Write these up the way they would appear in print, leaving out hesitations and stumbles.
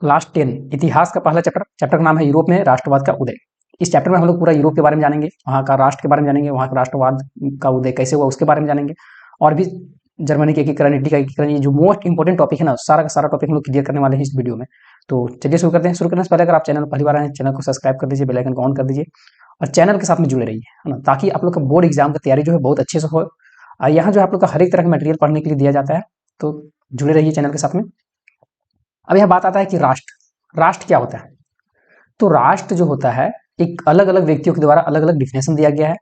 Last 10 इतिहास का पहला चैप्टर का नाम है यूरोप में राष्ट्रवाद का उदय। इस चैप्टर में हम लोग पूरा यूरोप के बारे में जानेंगे, वहाँ का राष्ट्र के बारे में जानेंगे, वहाँ का राष्ट्रवाद का उदय कैसे हुआ उसके बारे में जानेंगे, और भी जर्मनी के एकीकरण, इटली का एकीकरण, ये जो मोस्ट इंपॉर्टेंट टॉपिक है ना, सारा का सारा टॉपिक हम लोग क्लियर करने वाले हैं इस वीडियो में। तो चलिए शुरू करते हैं। शुरू करने से पहले अगर आप चैनल पहली बार आए हैं, चैनल को सब्सक्राइब कर दीजिए, बेल आइकन को ऑन कर दीजिए और चैनल के साथ में जुड़े रहिए, है ना, ताकि आप लोग का बोर्ड एग्जाम की तैयारी जो है बहुत अच्छे से हो। और यहाँ जो है आप लोग का हर एक तरह का मटेरियल पढ़ने के लिए दिया जाता है, तो जुड़े रहिए चैनल के साथ में। अब यह बात आता है कि राष्ट्र क्या होता है। तो राष्ट्र जो होता है एक अलग अलग व्यक्तियों के द्वारा अलग अलग डिफिनेशन दिया गया है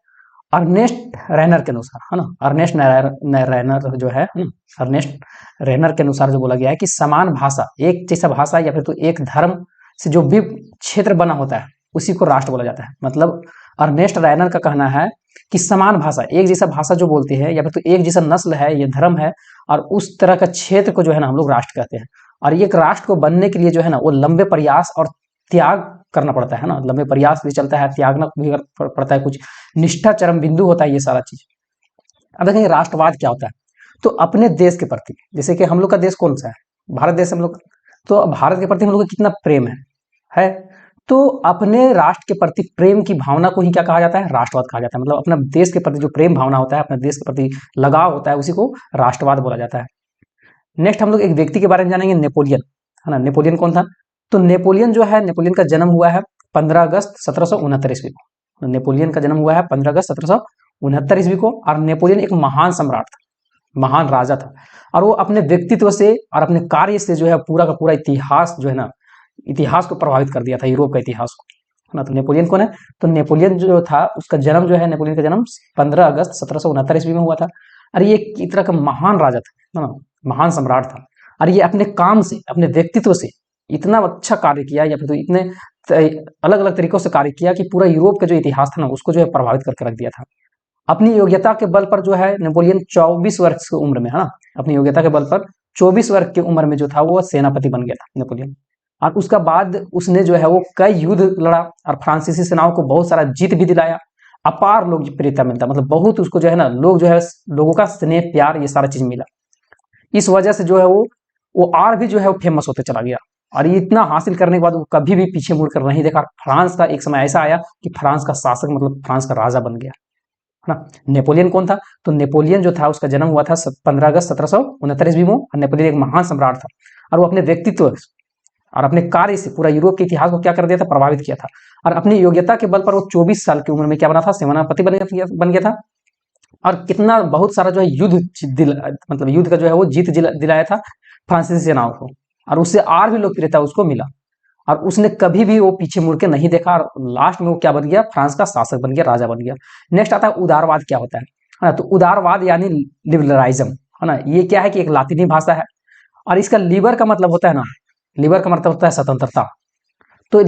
अर्नेस्ट रैनर के अनुसार, है ना। अर्नेस्ट रैनर जो है ना, अर्नेस्ट रैनर के अनुसार जो बोला गया है कि समान भाषा, एक जैसा भाषा या फिर तो एक धर्म से जो भी क्षेत्र बना होता है उसी को राष्ट्र बोला जाता है। मतलब अर्नेस्ट रैनर का कहना है कि समान भाषा, एक जैसा भाषा जो बोलते हैं या फिर तो एक जैसा नस्ल है, ये धर्म है, और उस तरह का क्षेत्र को जो है ना हम लोग राष्ट्र कहते हैं। और एक राष्ट्र को बनने के लिए जो है ना वो लंबे प्रयास और त्याग करना पड़ता है ना, लंबे प्रयास भी चलता है, त्यागना भी पड़ता है, कुछ निष्ठा चरम बिंदु होता है, ये सारा चीज। अब देखेंगे राष्ट्रवाद क्या होता है। तो अपने देश के प्रति, जैसे कि हम लोग का देश कौन सा है, भारत देश हम लोग, तो भारत के प्रति हम लोग का कितना प्रेम है। तो अपने राष्ट्र के प्रति प्रेम की भावना को ही क्या कहा जाता है, राष्ट्रवाद कहा जाता है। मतलब अपने देश के प्रति जो प्रेम भावना होता है, अपने देश के प्रति लगाव होता है, उसी को राष्ट्रवाद बोला जाता है। नेक्स्ट हम लोग एक व्यक्ति के बारे में जानेंगे, नेपोलियन, है ना। नेपोलियन कौन था। तो नेपोलियन जो है, नेपोलियन का जन्म हुआ है 15 अगस्त 1769 ईस्वी को। नेपोलियन का जन्म हुआ है 15 अगस्त 1769 ईस्वी को। और नेपोलियन एक महान सम्राट था, महान राजा था, और वो अपने व्यक्तित्व से और अपने कार्य से जो है पूरा का पूरा इतिहास जो है ना, इतिहास को प्रभावित कर दिया था, यूरोप का इतिहास को, है ना। तो नेपोलियन कौन है। तो नेपोलियन जो था उसका जन्म जो है, नेपोलियन का जन्म 15 अगस्त 1769 ईस्वी में हुआ था। और ये एक तरह का महान राजा था, है ना, महान सम्राट था। और ये अपने काम से, अपने व्यक्तित्व से इतना अच्छा कार्य किया, या फिर तो इतने अलग अलग तरीकों से कार्य किया कि पूरा यूरोप का जो इतिहास था ना उसको जो है प्रभावित करके रख दिया था। अपनी योग्यता के बल पर जो है नेपोलियन 24 वर्ष की उम्र में, है ना, अपनी योग्यता के बल पर 24 वर्ष की उम्र में जो था वो सेनापति बन गया था नेपोलियन। और उसका बाद उसने जो है वो कई युद्ध लड़ा और फ्रांसीसी सेनाओं को बहुत सारा जीत भी दिलाया। अपार लोकप्रियता मिलता, मतलब बहुत उसको जो है ना, लोग जो है, लोगों का स्नेह प्यार ये सारा चीज मिला। इस वजह से जो है वो और भी जो है वो फेमस होते चला गया। और ये इतना हासिल करने के बाद वो कभी भी पीछे मुड़कर नहीं देखा। फ्रांस का एक समय ऐसा आया कि फ्रांस का शासक, मतलब फ्रांस का राजा बन गया, है ना। नेपोलियन कौन था। तो नेपोलियन जो था उसका जन्म हुआ था 15 अगस्त 1769 ईस्वी में। और नेपोलियन एक महान सम्राट था, और वो अपने व्यक्तित्व और अपने कार्य से पूरा यूरोप के इतिहास को क्या कर दिया था, प्रभावित किया था। और अपनी योग्यता के बल पर वो 24 साल की उम्र में क्या बना था, सेनापति बन गया था। और कितना बहुत सारा जो है युद्ध मतलब युद्ध का जो है वो जीत दिलाया था फ्रांसीसी सेनाओं को, और उससे और भी लोकप्रियता उसको मिला। और उसने कभी भी वो पीछे मुड़ के नहीं देखा, और लास्ट में वो क्या बन गया, फ्रांस का शासक बन गया, राजा बन गया। नेक्स्ट आता है उदारवाद क्या होता है ना। तो उदारवाद यानी लिबरलिज्म, है ना। ये क्या है कि एक लातिनी भाषा है, और इसका लीबर का मतलब होता है ना, लीबर का मतलब होता है स्वतंत्रता। तो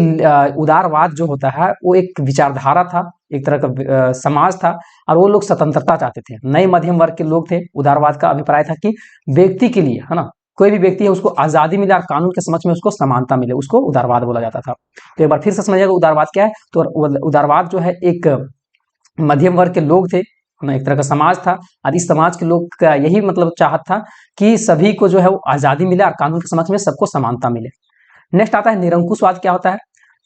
उदारवाद जो होता है वो एक विचारधारा था, एक तरह का समाज था, और वो लोग स्वतंत्रता चाहते थे। नए मध्यम वर्ग के लोग थे। उदारवाद का अभिप्राय था कि व्यक्ति के लिए, है ना, कोई भी व्यक्ति है उसको आजादी मिले और कानून के समक्ष में उसको समानता मिले, उसको उदारवाद बोला जाता था। तो एक बार फिर से समझिएगा उदारवाद क्या है। तो उदारवाद जो है एक मध्यम वर्ग के लोग थे, एक तरह का समाज था, और इस समाज के लोग का यही मतलब चाहत था कि सभी को जो है वो आजादी मिले और कानून के समक्ष में सबको समानता मिले। नेक्स्ट आता है निरंकुशवाद क्या होता है।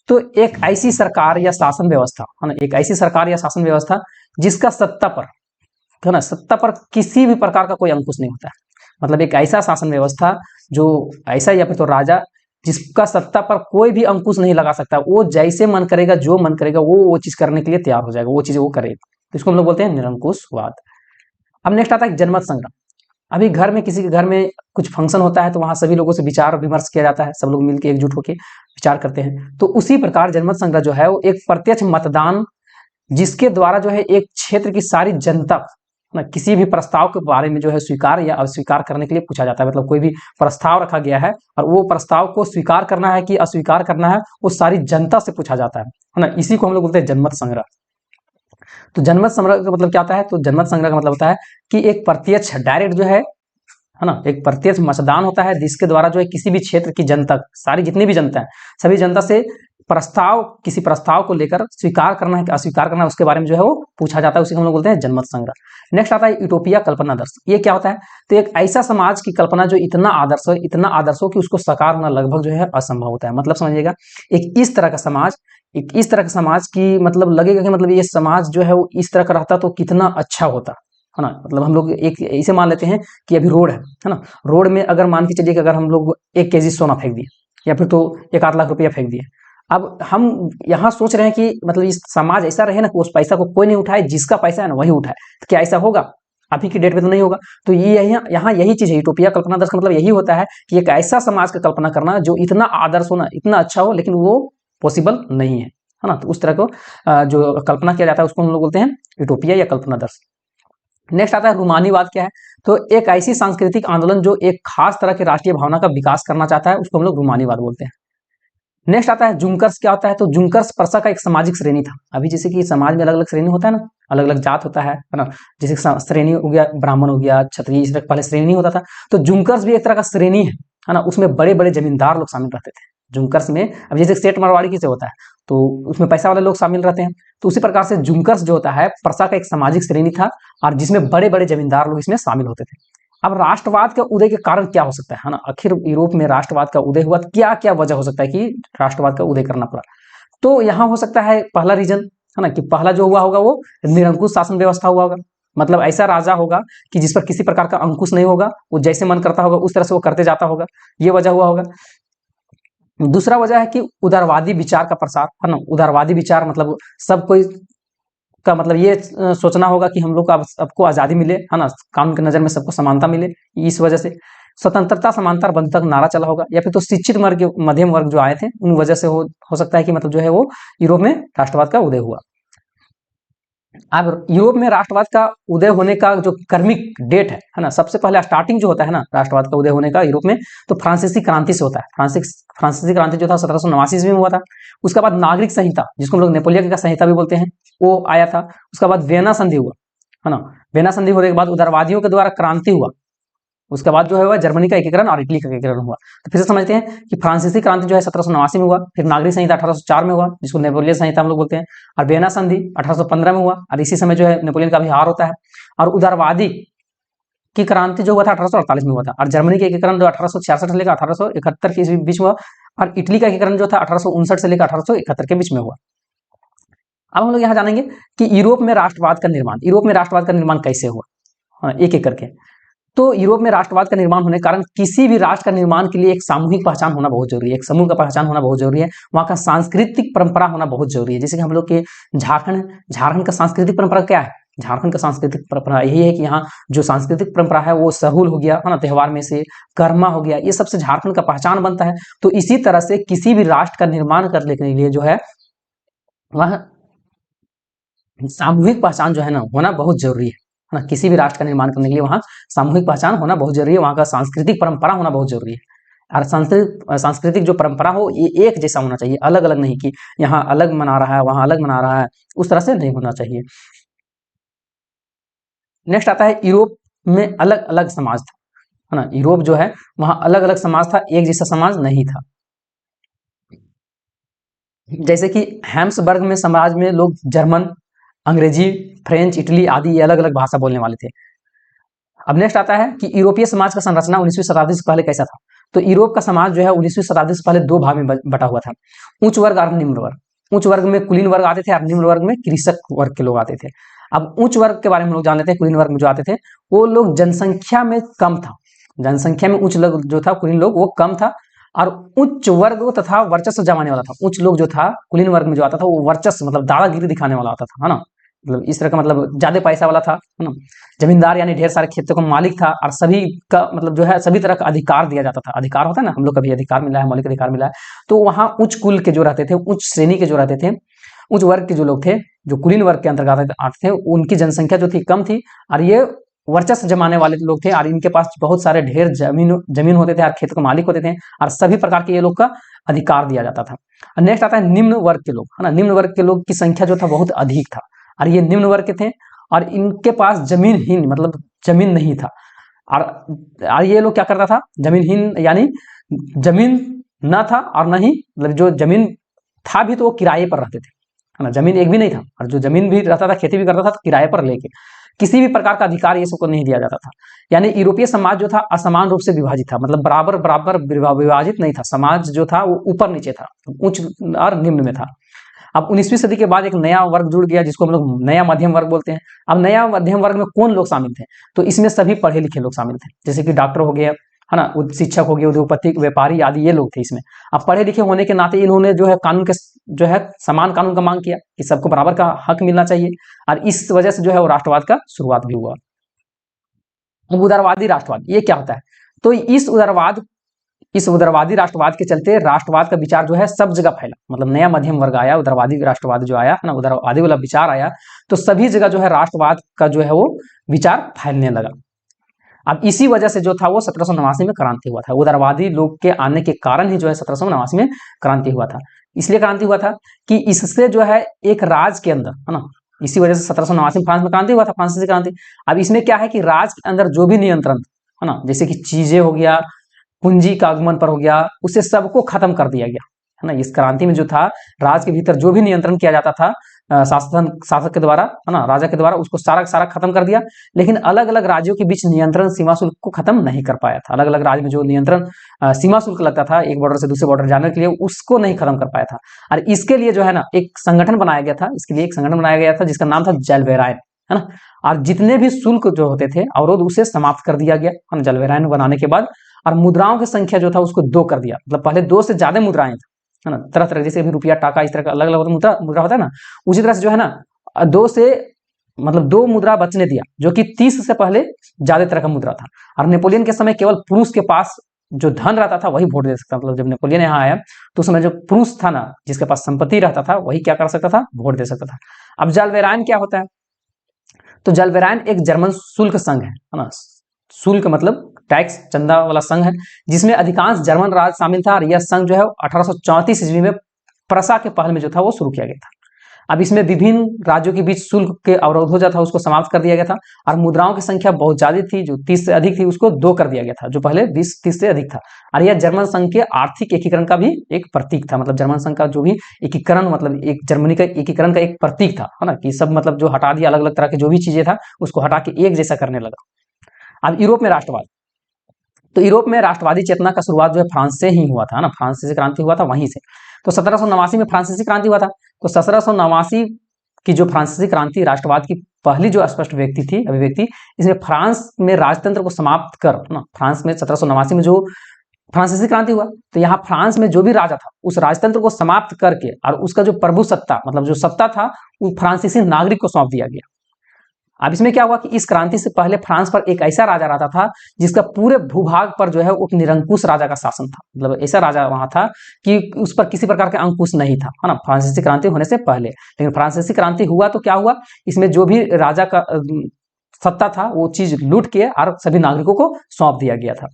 तो एक ऐसी सरकार या शासन व्यवस्था, है ना, एक ऐसी सरकार या शासन व्यवस्था जिसका सत्ता पर, है ना, सत्ता पर किसी भी प्रकार का कोई अंकुश नहीं होता है। मतलब एक ऐसा शासन व्यवस्था जो ऐसा, या फिर तो राजा जिसका सत्ता पर कोई भी अंकुश नहीं लगा सकता, वो जैसे मन करेगा, जो मन करेगा वो चीज करने के लिए तैयार हो जाएगा, वो चीज वो करेगा। तो इसको हम लोग बोलते हैं निरंकुशवाद। अब नेक्स्ट आता है जनमत संग्राम। अभी घर में, किसी के घर में कुछ फंक्शन होता है तो वहां सभी लोगों से विचार विमर्श किया जाता है, सब लोग मिलकर एकजुट होकर विचार करते हैं। तो उसी प्रकार जनमत संग्रह जो है वो एक प्रत्यक्ष मतदान, जिसके द्वारा जो है एक क्षेत्र की सारी जनता ना किसी भी प्रस्ताव के बारे में जो है स्वीकार या अस्वीकार करने के लिए पूछा जाता है। मतलब कोई भी प्रस्ताव रखा गया है और वो प्रस्ताव को स्वीकार करना है कि अस्वीकार करना है, वो सारी जनता से पूछा जाता है ना। इसी को हम लोग बोलते हैं जनमत संग्रह। तो जनमत संग्रह का मतलब क्या होता है। तो जनमत संग्रह का मतलब होता है कि एक प्रत्यक्ष डायरेक्ट जो है ना, एक प्रत्यक्ष मतदान होता है जिसके द्वारा जो है किसी भी क्षेत्र की जनता, सारी जितनी भी जनता है, सभी जनता से किसी प्रस्ताव को लेकर स्वीकार करना है कि अस्वीकार करना है, उसके बारे में जो है वो पूछा जाता है, उसी को हम लोग बोलते हैं जनमत संग्रह। नेक्स्ट आता है यूटोपिया कल्पना दर्श। ये क्या होता है? तो एक ऐसा समाज की कल्पना जो इतना आदर्श हो कि उसको साकार होना लगभग जो है असंभव होता है। मतलब समझिएगा, एक इस तरह का समाज की मतलब लगेगा कि मतलब ये समाज जो है वो इस तरह का रहता तो कितना अच्छा होता है ना। मतलब हम लोग एक इसे मान लेते हैं कि अभी रोड है ना, रोड में अगर मान के चलिए कि अगर हम लोग 1 केजी सोना फेंक दिए या फिर तो 1 आध लाख रुपया फेंक दिए, अब हम यहाँ सोच रहे हैं कि मतलब इस समाज ऐसा रहे ना कि उस पैसा को कोई नहीं उठाए, जिसका पैसा है ना वही उठाए। तो क्या ऐसा होगा? अभी की डेट में तो नहीं होगा। तो ये यहाँ यही चीज है, यूटोपिया कल्पना दर्श का मतलब यही होता है कि एक ऐसा समाज का कल्पना करना जो इतना आदर्श हो ना, इतना अच्छा हो, लेकिन वो पॉसिबल नहीं है ना। तो उस तरह को जो कल्पना किया जाता है उसको हम लोग बोलते हैं यूटोपिया या कल्पना दर्श। नेक्स्ट आता है रूमानीवाद। क्या है? तो एक ऐसी सांस्कृतिक आंदोलन जो एक खास तरह की राष्ट्रीय भावना का विकास करना चाहता है, उसको हम लोग रूमानीवाद बोलते हैं। नेक्स्ट आता है जुंकर्स। क्या होता है? तो जुंकर्स प्रसा का एक सामाजिक श्रेणी था। अभी जैसे कि समाज में अलग अलग श्रेणी होता है ना, अलग अलग जात होता है ना। जैसे श्रेणी हो गया, ब्राह्मण हो गया, क्षत्रिय, इस तरह पहले श्रेणी नहीं होता था। तो जुंकर्स भी एक तरह का श्रेणी है ना। उसमें बड़े बड़े जमींदार लोग शामिल रहते थे जुंकर्स में। अब जैसे सेठ मारवाड़ी किसे होता है तो उसमें पैसा वाले लोग शामिल रहते हैं। तो उसी प्रकार से जुंकर्स जो होता है प्रसा का एक सामाजिक श्रेणी था, और जिसमें बड़े बड़े जमींदार लोग इसमें शामिल होते थे। अब राष्ट्रवाद के उदय के कारण क्या हो सकता है ना, आखिर यूरोप में राष्ट्रवाद का उदय हुआ, क्या क्या वजह हो सकता है कि राष्ट्रवाद का उदय करना पड़ा? तो यहाँ हो सकता है पहला रीजन है ना, कि पहला जो हुआ होगा वो निरंकुश शासन व्यवस्था हुआ होगा। मतलब ऐसा राजा होगा कि जिस पर किसी प्रकार का अंकुश नहीं होगा, वो जैसे मन करता होगा उस तरह से वो करते जाता होगा, ये वजह हुआ होगा। दूसरा वजह है कि उदारवादी विचार का प्रसार है ना। उदारवादी विचार मतलब सब कोई का मतलब ये सोचना होगा कि हम लोग को सबको आज़ादी मिले है ना, कानून की नज़र में सबको समानता मिले। इस वजह से स्वतंत्रता समानता बंधुता का नारा चला होगा, या फिर तो शिक्षित वर्ग मध्यम वर्ग जो आए थे उन वजह से हो सकता है कि मतलब जो है वो यूरोप में राष्ट्रवाद का उदय हुआ। अब यूरोप में राष्ट्रवाद का उदय होने का जो कर्मिक डेट है ना, सबसे पहले स्टार्टिंग जो होता है ना राष्ट्रवाद का उदय होने का यूरोप में, तो फ्रांसीसी क्रांति से होता है। फ्रांसीसी क्रांति जो था 1789 ईस्वी में हुआ था। उसके बाद नागरिक संहिता, जिसको हम लोग नेपोलियन का संहिता भी बोलते हैं, वो आया था। उसके बाद वेना संधि हुआ है ना। वेना संधि होने के बाद उदारवादियों के द्वारा क्रांति हुआ। उसके बाद जो है वह जर्मनी का एकीकरण और इटली का एकीकरण हुआ। तो फिर से समझते हैं कि फ्रांसीसी क्रांति जो है 1789 में हुआ, फिर नागरिक संहिता 1804 में हुआ, जिसको नेपोलियन संहिता हम लोग बोलते हैं, और वेना संधि 1815 में हुआ, और इसी समय जो है नेपोलियन का भी हार होता है। और उदारवादी की क्रांति जो हुआ था 1848 में हुआ था, और जर्मनी के एकीकरण जो 1866 से लेकर 1871 के बीच हुआ, और इटली का एकीकरण जो था 1859 से लेकर 1871 के बीच में हुआ। अब हम लोग यहाँ जानेंगे कि यूरोप में राष्ट्रवाद का निर्माण कैसे हुआ, एक एक करके। तो यूरोप में राष्ट्रवाद का निर्माण होने के कारण किसी भी राष्ट्र का निर्माण के लिए एक सामूहिक पहचान होना बहुत जरूरी है, एक समूह का पहचान होना बहुत जरूरी है, वहाँ का सांस्कृतिक परंपरा होना बहुत जरूरी है। जैसे कि हम लोग के झारखंड का सांस्कृतिक परंपरा क्या है? झारखंड का सांस्कृतिक परंपरा यही है कि यहाँ जो सांस्कृतिक परंपरा है वो सहूल हो गया है ना, त्योहार में से कर्मा हो गया, ये सबसे झारखंड का पहचान बनता है। तो इसी तरह से किसी भी राष्ट्र का निर्माण करने के लिए जो है वह सामूहिक पहचान जो है ना होना बहुत जरूरी है ना। किसी भी राष्ट्र का निर्माण करने के लिए वहाँ सामूहिक पहचान होना बहुत जरूरी है, वहाँ का सांस्कृतिक परंपरा होना बहुत जरूरी है। और सांस्कृतिक जो परंपरा हो ये एक जैसा होना चाहिए, अलग अलग नहीं कि यहाँ अलग मना रहा है वहाँ अलग मना रहा है, उस तरह से नहीं होना चाहिए। नेक्स्ट आता है यूरोप में अलग अलग समाज था है ना। यूरोप जो है वहाँ अलग अलग समाज था, एक जैसा समाज नहीं था। जैसे कि हैम्सबर्ग में समाज में लोग जर्मन, अंग्रेजी, फ्रेंच, इटली आदि ये अलग अलग भाषा बोलने वाले थे। अब नेक्स्ट आता है कि यूरोपीय समाज का संरचना 19वीं शताब्दी से पहले कैसा था। तो यूरोप का समाज जो है 19वीं शताब्दी से पहले दो भाग में बटा हुआ था, उच्च वर्ग और निम्न वर्ग। उच्च वर्ग में कुलीन वर्ग आते थे और निम्न वर्ग में कृषक वर्ग के लोग आते थे। अब उच्च वर्ग के बारे में हम लोग जान लेते हैं। कुलीन वर्ग में जो आते थे वो लोग जनसंख्या में कम था, जनसंख्या में उच्च लोग जो था कुलीन लोग वो कम था, और उच्च वर्ग तथा वर्चस्व जमाने वाला था। उच्च लोग जो था कुलीन वर्ग में जो आता था वो वर्चस्व मतलब दादागिरी दिखाने वाला आता था है ना, मतलब इस तरह का मतलब ज्यादा पैसा वाला था है ना। जमींदार यानी ढेर सारे खेतों का मालिक था, और सभी का मतलब जो है सभी तरह का अधिकार दिया जाता था। अधिकार होता है ना, हम लोग का भी अधिकार मिला है, मौलिक अधिकार मिला है। तो वहाँ उच्च कुल के जो रहते थे, उच्च श्रेणी के जो रहते थे, उच्च वर्ग के जो लोग थे, जो कुलीन वर्ग के अंतर्गत आते थे, उनकी जनसंख्या जो थी कम थी, और ये वर्चस्व जमाने वाले लोग थे, और इनके पास बहुत सारे ढेर जमीन होते थे और खेत के मालिक होते थे, और सभी प्रकार के ये लोग का अधिकार दिया जाता था। नेक्स्ट आता है निम्न वर्ग के लोग है ना। निम्न वर्ग के लोग की संख्या जो था बहुत अधिक था, और ये निम्न वर्ग के थे, और इनके पास जमीनहीन मतलब जमीन नहीं था। और ये लोग क्या करता था, जमीनहीन यानी जमीन न था और न ही मतलब जो जमीन था भी तो वो किराए पर रहते थे, है ना, जमीन एक भी नहीं था, और जो जमीन भी रहता था, खेती भी करता था, तो किराए पर लेके, किसी भी प्रकार का अधिकार ये सबको नहीं दिया जाता था। यानी यूरोपीय समाज जो था असमान रूप से विभाजित था, मतलब बराबर बराबर विभाजित नहीं था, समाज जो था वो ऊपर नीचे था, उच्च और निम्न में था। अब 19वीं सदी के बाद एक नया वर्ग जुड़ गया, जिसको हम लोग नया मध्यम वर्ग बोलते हैं। अब नया मध्यम वर्ग में कौन लोग शामिल थे? तो इसमें सभी पढ़े लिखे लोग शामिल थे, जैसे कि डॉक्टर हो गया, है ना, शिक्षक हो गए, उद्योगपति, व्यापारी आदि, ये लोग थे इसमें। अब पढ़े लिखे होने के नाते इन्होंने जो है कानून के जो है समान कानून का मांग किया कि सबको बराबर का हक मिलना चाहिए, और इस वजह से जो है वो राष्ट्रवाद का शुरुआत भी हुआ। अब उदारवादी राष्ट्रवाद ये क्या होता है? तो इस उदारवादी राष्ट्रवाद के चलते राष्ट्रवाद का विचार जो है सब जगह फैला, मतलब नया मध्यम वर्ग आया, उदारवादी राष्ट्रवाद जो आया है ना, उदारवादी वाला विचार आया, तो सभी जगह जो है राष्ट्रवाद का जो है वो विचार फैलने लगा। अब इसी वजह से जो था वो 1789 में क्रांति हुआ था, उदारवादी लोग के आने के कारण ही जो है 1789 में क्रांति हुआ था। इसलिए क्रांति हुआ था कि इससे जो है एक राज के अंदर, है ना, इसी वजह से 1789 में फ्रांस में क्रांति हुआ था, फ्रांसीसी क्रांति। अब इसमें क्या है कि राज के अंदर जो भी नियंत्रण, है ना, जैसे कि चीजें हो गया, पूंजी का आगमन पर हो गया, उसे सबको खत्म कर दिया गया, है ना। इस क्रांति में जो था राज के भीतर जो भी नियंत्रण किया जाता था शासक के द्वारा, है ना, राजा के द्वारा, उसको सारा सारा खत्म कर दिया। लेकिन अलग अलग राज्यों के बीच नियंत्रण सीमा शुल्क को खत्म नहीं कर पाया था। अलग अलग राज्य में जो नियंत्रण सीमा शुल्क लगता था एक बॉर्डर से दूसरे बॉर्डर जाने के लिए, उसको नहीं खत्म कर पाया था। और इसके लिए जो है ना एक संगठन बनाया गया था, इसके लिए एक संगठन बनाया गया था जिसका नाम था जलवेरायन, है ना। और जितने भी शुल्क जो होते थे अवरोध, उसे समाप्त कर दिया गया, है ना, जलवेरायन बनाने के बाद। और मुद्राओं की संख्या जो था उसको 2 कर दिया, मतलब पहले 2 से ज्यादा मुद्राएं थी, है ना, तरह तरह, जैसे अभी रुपया, टाका, इस तरह का अलग अलग मुद्रा होता है ना, उसी तरह से जो है ना 2 से, मतलब 2 मुद्रा बचने दिया, जो कि 30 से पहले ज्यादा तरह का मुद्रा था। और नेपोलियन के समय केवल पुरुष के पास जो धन रहता था वही वोट दे सकता था, मतलब जब नेपोलियन यहाँ आया तो उस समय जो पुरुष था ना, जिसके पास संपत्ति रहता था, वही क्या कर सकता था, वोट दे सकता था। अब जलवेरायन क्या होता है? तो जलवेरायन एक जर्मन शुल्क संघ है ना, शुल्क मतलब टैक्स, चंदा वाला संघ है, जिसमें अधिकांश जर्मन राज शामिल था। और यह संघ जो है 1834 ईस्वी में प्रसा के पहल में जो था वो शुरू किया गया था। अब इसमें विभिन्न राज्यों के बीच शुल्क के अवरोध हो जाता था, उसको समाप्त कर दिया गया था। और मुद्राओं की संख्या बहुत ज्यादा थी, जो 30 से अधिक थी उसको 2 कर दिया गया था, जो पहले 20-30 से अधिक था। और यह जर्मन संघ के आर्थिक एकीकरण का भी एक प्रतीक था, मतलब जर्मन संघ का जो भी एकीकरण, मतलब एक जर्मनी का एकीकरण का एक प्रतीक था, है ना, कि सब मतलब जो हटा दिया, अलग अलग तरह के जो भी चीजें था उसको हटा के एक जैसा करने लगा। अब यूरोप में राष्ट्रवाद, तो यूरोप में राष्ट्रवादी चेतना का शुरुआत जो है फ्रांस से ही हुआ था ना, फ्रांसीसी क्रांति हुआ था वहीं से। तो 1789 में फ्रांसीसी क्रांति हुआ था। तो 1789 की जो फ्रांसीसी क्रांति राष्ट्रवाद की पहली जो स्पष्ट व्यक्ति थी, अभिव्यक्ति, इसमें फ्रांस में राजतंत्र को समाप्त कर ना, फ्रांस में 1789 में जो फ्रांसीसी क्रांति हुआ, तो यहाँ फ्रांस में जो भी राजा था उस राजतंत्र को समाप्त करके और उसका जो प्रभु सत्ता, मतलब जो सत्ता था, वो फ्रांसीसी नागरिक को सौंप दिया गया। अब इसमें क्या हुआ कि इस क्रांति से पहले फ्रांस पर एक ऐसा राजा रहता था जिसका पूरे भूभाग पर जो है वो निरंकुश राजा का शासन था, मतलब ऐसा राजा वहां था कि उस पर किसी प्रकार का अंकुश नहीं था, है ना, फ्रांसीसी क्रांति होने से पहले। लेकिन फ्रांसीसी क्रांति हुआ तो क्या हुआ, इसमें जो भी राजा का सत्ता था वो चीज लूट के और सभी नागरिकों को सौंप दिया गया था।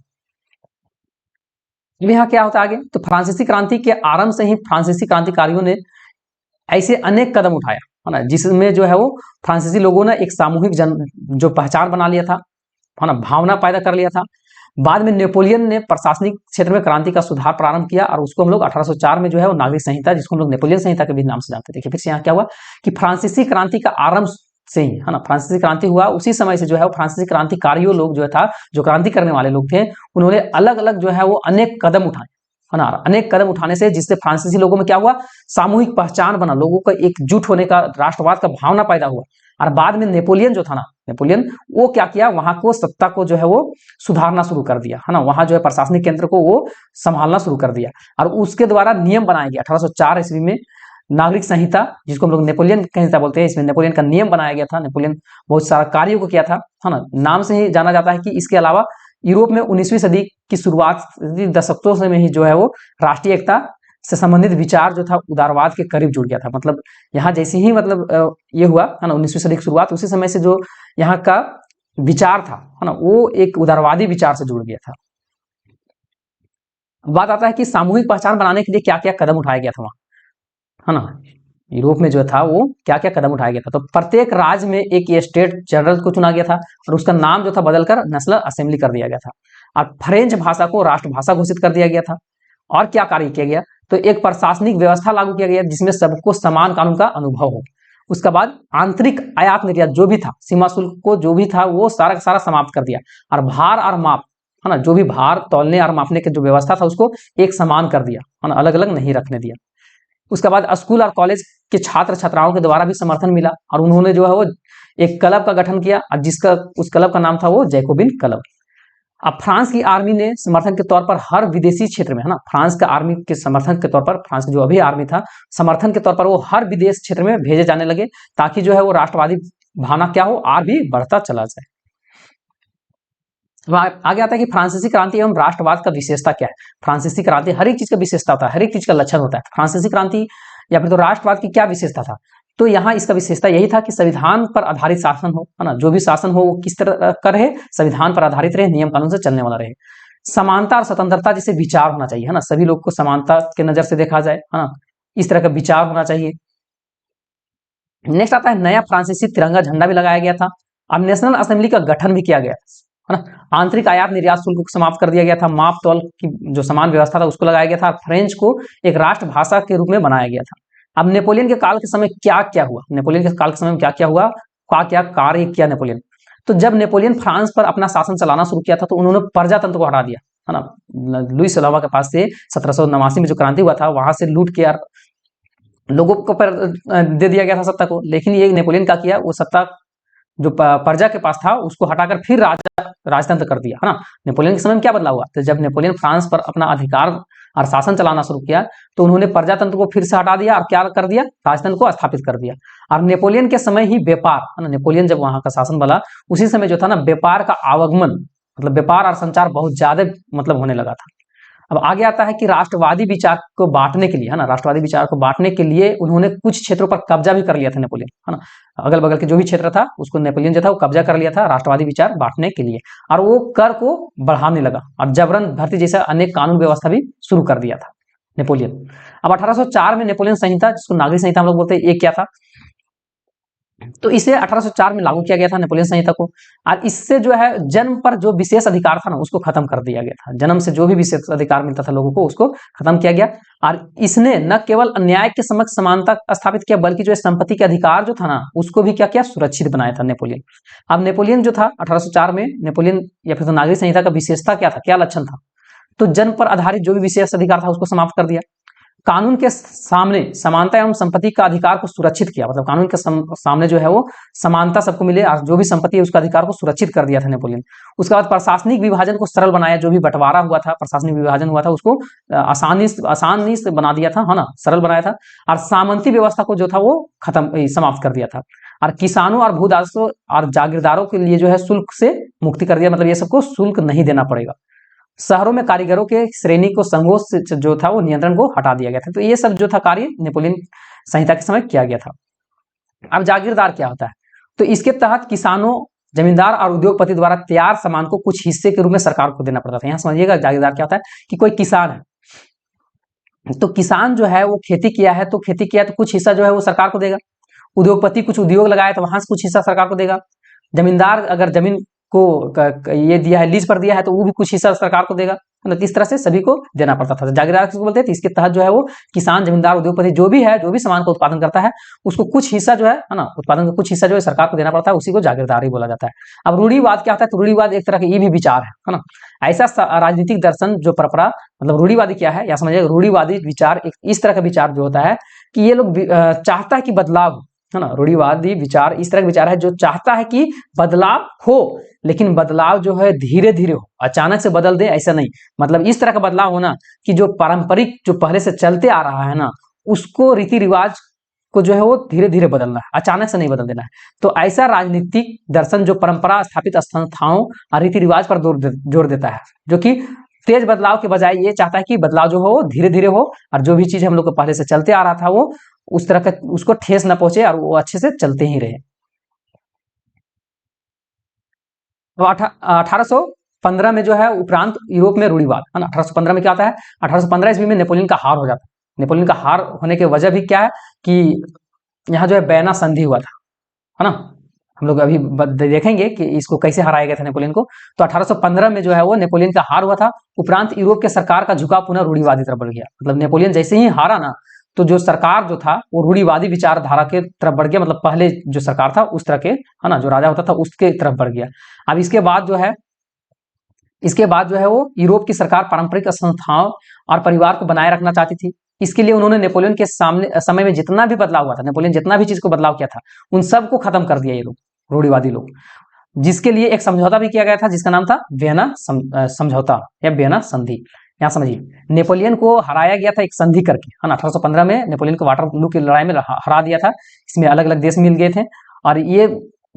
यहाँ क्या होता आगे, तो फ्रांसीसी क्रांति के आरंभ से ही फ्रांसीसी क्रांतिकारियों ने ऐसे अनेक कदम उठाया, है ना, जिसमें जो है वो फ्रांसीसी लोगों ने एक सामूहिक जो पहचान बना लिया था, है ना, भावना पैदा कर लिया था। बाद में नेपोलियन ने प्रशासनिक क्षेत्र में क्रांति का सुधार प्रारंभ किया और उसको हम लोग 1804 में जो है वो नागरिक संहिता, जिसको हम लोग नेपोलियन संहिता के भी नाम से जानते थे। फिर से यहाँ क्या हुआ कि फ्रांसीसी क्रांति का आरंभ से ही, है ना, फ्रांसीसी क्रांति हुआ उसी समय से जो है वो फ्रांसीसी क्रांतिकारियों लोग जो था, जो क्रांति करने वाले लोग थे, उन्होंने अलग अलग जो है वो अनेक कदम उठाए, है ना, अनेक कदम उठाने से जिससे फ्रांसीसी लोगों में क्या हुआ, सामूहिक पहचान बना, लोगों का एकजुट होने का, राष्ट्रवाद का भावना पैदा हुआ। और बाद में नेपोलियन जो था ना, नेपोलियन वो क्या किया, वहां को सत्ता को जो है वो सुधारना शुरू कर दिया, है ना, वहां जो है प्रशासनिक केंद्र को वो संभालना शुरू कर दिया और उसके द्वारा नियम बनाया गया 1804 ईस्वी में नागरिक संहिता, जिसको हम लोग नेपोलियन संहिता बोलते हैं। इसमें नेपोलियन का नियम बनाया गया था, नेपोलियन बहुत सारा कार्यों को किया था, है ना, नाम से ही जाना जाता है कि इसके अलावा यूरोप में 19वीं सदी की शुरुआत दशकों से में ही जो है वो राष्ट्रीय एकता से संबंधित विचार जो था उदारवाद के करीब जुड़ गया था। मतलब यहाँ जैसे ही मतलब ये हुआ, है ना, 19वीं सदी की शुरुआत, उसी समय से जो यहाँ का विचार था, है ना, वो एक उदारवादी विचार से जुड़ गया था। बात आता है कि सामूहिक पहचान बनाने के लिए क्या क्या कदम उठाया गया था वहां, है ना, यूरोप में जो था वो क्या क्या कदम उठाया गया था। तो प्रत्येक राज्य में एक स्टेट जनरल को चुना गया था और उसका नाम जो था बदलकर नेशनल असेंबली कर दिया गया था और फ्रेंच भाषा को राष्ट्रभाषा घोषित कर दिया गया था। और क्या कार्य किया गया, तो एक प्रशासनिक व्यवस्था लागू किया गया जिसमें सबको समान कानून का अनुभव हो। उसके बाद आंतरिक आयात निर्यात जो भी था, सीमा शुल्क को जो भी था वो सारा का सारा समाप्त कर दिया। और भार और माप, है ना, जो भी भार तौलने और मापने की जो व्यवस्था था उसको एक समान कर दिया, है ना, अलग अलग नहीं रखने दिया। उसके बाद स्कूल और कॉलेज के छात्र छात्राओं के द्वारा भी समर्थन मिला और उन्होंने जो है वो एक क्लब का गठन किया और जिसका उस क्लब का नाम था वो जैकोबिन क्लब। अब फ्रांस की आर्मी ने समर्थन के तौर पर हर विदेशी क्षेत्र में, है ना, फ्रांस का आर्मी के समर्थन के तौर पर, फ्रांस की जो अभी आर्मी था, समर्थन के तौर पर वो हर विदेश क्षेत्र में भेजे जाने लगे ताकि जो है वो राष्ट्रवादी भावना क्या हो, और भी बढ़ता चला जाए। आगे आता है कि फ्रांसीसी क्रांति एवं राष्ट्रवाद का विशेषता क्या है। फ्रांसीसी क्रांति हर एक चीज का विशेषता होता है, हर एक चीज का लक्षण होता है। फ्रांसीसी क्रांति या फिर तो राष्ट्रवाद की क्या विशेषता था, तो यहाँ इसका विशेषता यही था कि संविधान पर आधारित शासन हो, है ना, जो भी शासन हो वो किस तरह का रहे, संविधान पर आधारित रहे, नियम कानून से चलने वाला रहे। समानता और स्वतंत्रता जैसे विचार होना चाहिए, है ना, सभी लोग को समानता के नजर से देखा जाए, है ना, इस तरह का विचार होना चाहिए। नेक्स्ट आता है नया फ्रांसीसी तिरंगा झंडा भी लगाया गया था। अब नेशनल असेंबली का गठन भी किया गया, है ना। आंतरिक आयात निर्यात शुल्क को समाप्त कर दिया गया था। माप तौल की जो समान व्यवस्था था उसको लगाया गया था। फ्रेंच को एक राष्ट्रभाषा के रूप में बनाया गया था। अब नेपोलियन के काल के समय क्या क्या हुआ, नेपोलियन के काल के समय में क्या क्या हुआ, क्या कार्य किया नेपोलियन। तो जब नेपोलियन फ्रांस पर अपना शासन चलाना शुरू किया था तो उन्होंने प्रजातंत्र को हटा दिया, है ना। लुई सलावा के पास से 1789 में जो क्रांति हुआ था वहां से लूट के लोगों को पर दे दिया गया था सत्ता को। लेकिन ये नेपोलियन का किया, वो सत्ता जो प्रजा के पास था उसको हटाकर फिर राजतंत्र कर दिया, है ना। नेपोलियन के समय में क्या बदलाव हुआ, तो जब नेपोलियन फ्रांस पर अपना अधिकार और शासन चलाना शुरू किया तो उन्होंने प्रजातंत्र को फिर से हटा दिया और क्या कर दिया, राजतंत्र को स्थापित कर दिया। और नेपोलियन के समय ही व्यापार, है ना, नेपोलियन जब वहां का शासन बना उसी समय जो था ना व्यापार का आवागमन, मतलब व्यापार और संचार बहुत ज्यादा मतलब होने लगा था। अब आगे आता है कि राष्ट्रवादी विचार को बांटने के लिए, है ना, राष्ट्रवादी विचार को बांटने के लिए उन्होंने कुछ क्षेत्रों पर कब्जा भी कर लिया था नेपोलियन, है ना। अगल बगल के जो भी क्षेत्र था उसको नेपोलियन जो था वो कब्जा कर लिया था राष्ट्रवादी विचार बांटने के लिए। और वो कर को बढ़ाने लगा और जबरन भर्ती जैसा अनेक कानून व्यवस्था भी शुरू कर दिया था नेपोलियन। अब 1804 में नेपोलियन संहिता, जिसको नागरिक संहिता हम लोग बोलते हैं, ये क्या था, तो इसे 1804 में लागू किया गया था नेपोलियन संहिता को। और इससे जो है जन्म पर जो विशेष अधिकार था ना उसको खत्म कर दिया गया था। जन्म से जो भी विशेष अधिकार मिलता था लोगों को उसको खत्म किया गया। और इसने न केवल अन्याय के समक्ष समानता स्थापित किया बल्कि जो संपत्ति के अधिकार जो था ना उसको भी क्या किया, सुरक्षित बनाया था नेपोलियन। अब नेपोलियन जो था 1804 में नेपोलियन या फिर तो नागरिक संहिता का विशेषता क्या था, क्या लक्षण था, तो जन्म पर आधारित जो भी विशेष अधिकार था उसको समाप्त कर दिया। कानून के सामने समानता एवं संपत्ति का अधिकार को सुरक्षित किया, मतलब कानून के सामने जो है वो समानता सबको मिले और जो भी संपत्ति है उसका अधिकार को सुरक्षित कर दिया था नेपोलियन। उसके बाद प्रशासनिक विभाजन को सरल बनाया, जो भी बंटवारा हुआ था, प्रशासनिक विभाजन हुआ था उसको आसानी से बना दिया था, है ना, सरल बनाया था। और सामंती व्यवस्था को जो था वो खत्म समाप्त कर दिया था। और किसानों और भूदासों और जागीरदारों के लिए जो है शुल्क से मुक्ति कर दिया, मतलब ये सबको शुल्क नहीं देना पड़ेगा। शहरों में कारीगरों के श्रेणी को संघों से जो था वो नियंत्रण को हटा दिया गया था। तो ये सब जो था कार्य नेपोलियन संहिता के समय किया गया था। अब जागीरदार क्या होता है, तो इसके तहत किसानों, जमींदार और उद्योगपति द्वारा तैयार सामान को कुछ हिस्से के रूप में सरकार को देना पड़ता था। यहाँ समझिएगा जागीरदार क्या होता है कि कोई किसान है तो किसान जो है वो खेती किया है तो कुछ हिस्सा जो है वो सरकार को देगा। उद्योगपति कुछ उद्योग लगाया तो वहां से कुछ हिस्सा सरकार को देगा। जमींदार अगर जमीन को ये दिया है, लीज पर दिया है, तो वो भी कुछ हिस्सा सरकार को देगा। मतलब इस तरह से सभी को देना पड़ता था। जागीरदार किसको बोलते हैं, तो इसके तहत जो है वो किसान, जमींदार, उद्योगपति जो भी है, जो भी सामान का उत्पादन करता है उसको कुछ हिस्सा जो है ना, उत्पादन का कुछ हिस्सा जो है सरकार को देना पड़ता है, उसी को जागीरदारी बोला जाता है। अब रूढ़िवाद क्या होता है, तो रूढ़िवाद एक तरह का ये भी विचार है ना, ऐसा राजनीतिक दर्शन जो परंपरा, मतलब रूढ़िवादी क्या है या समझिए, रूढ़िवादी विचार एक इस तरह का विचार जो होता है कि ये लोग चाहता है कि बदलाव, है ना। रूढ़िवादी विचार इस तरह का विचार है जो चाहता है कि बदलाव हो, लेकिन बदलाव जो है धीरे धीरे हो, अचानक से बदल दे ऐसा नहीं। मतलब इस तरह का बदलाव होना कि जो पारंपरिक जो पहले से चलते आ रहा है ना उसको, रीति रिवाज को जो है वो धीरे धीरे बदलना है, अचानक से नहीं बदल देना है। तो ऐसा राजनीतिक दर्शन जो परंपरा स्थापित संस्थाओं और रीति रिवाज पर जोर देता है, जो कि तेज बदलाव के बजाय ये चाहता है कि बदलाव जो हो धीरे धीरे हो और जो भी चीज हम लोग को पहले से चलते आ रहा था वो उस तरह का उसको ठेस न पहुंचे और वो अच्छे से चलते ही रहे। तो 1815 में जो है उपरांत यूरोप में रूढ़िवाद, है ना। 1815 में क्या होता है, 1815 ईस्वी में नेपोलियन का हार हो जाता है। नेपोलियन का हार होने की वजह भी क्या है कि यहाँ जो है बैना संधि हुआ था, है ना। हम लोग अभी देखेंगे कि इसको कैसे हराया गया था नेपोलियन को। तो 1815 में जो है वो नेपोलियन का हार हुआ था। उपरांत यूरोप के सरकार का झुकाव पुनः रूढ़िवादी तरफ बढ़ गया। मतलब नेपोलियन जैसे ही हारा ना, तो जो सरकार जो था वो रूढ़िवादी विचारधारा के तरफ बढ़ गया। मतलब पहले जो सरकार था उस तरह के, है ना, जो राजा होता था उसके तरफ बढ़ गया। अब इसके बाद जो है वो यूरोप की सरकार पारंपरिक संस्थाओं और परिवार को बनाए रखना चाहती थी। इसके लिए उन्होंने नेपोलियन के समय में जितना भी बदलाव हुआ था, नेपोलियन जितना भी चीज को बदलाव किया था, उन सबको खत्म कर दिया ये लोग, रूढ़िवादी लोग। जिसके लिए एक समझौता भी किया गया था जिसका नाम था वियना समझौता या वियना संधि। यहाँ समझिए, नेपोलियन को हराया गया था एक संधि करके, है ना। 1815 में नेपोलियन को वाटरलू की लड़ाई में हरा दिया था। इसमें अलग अलग देश मिल गए थे और ये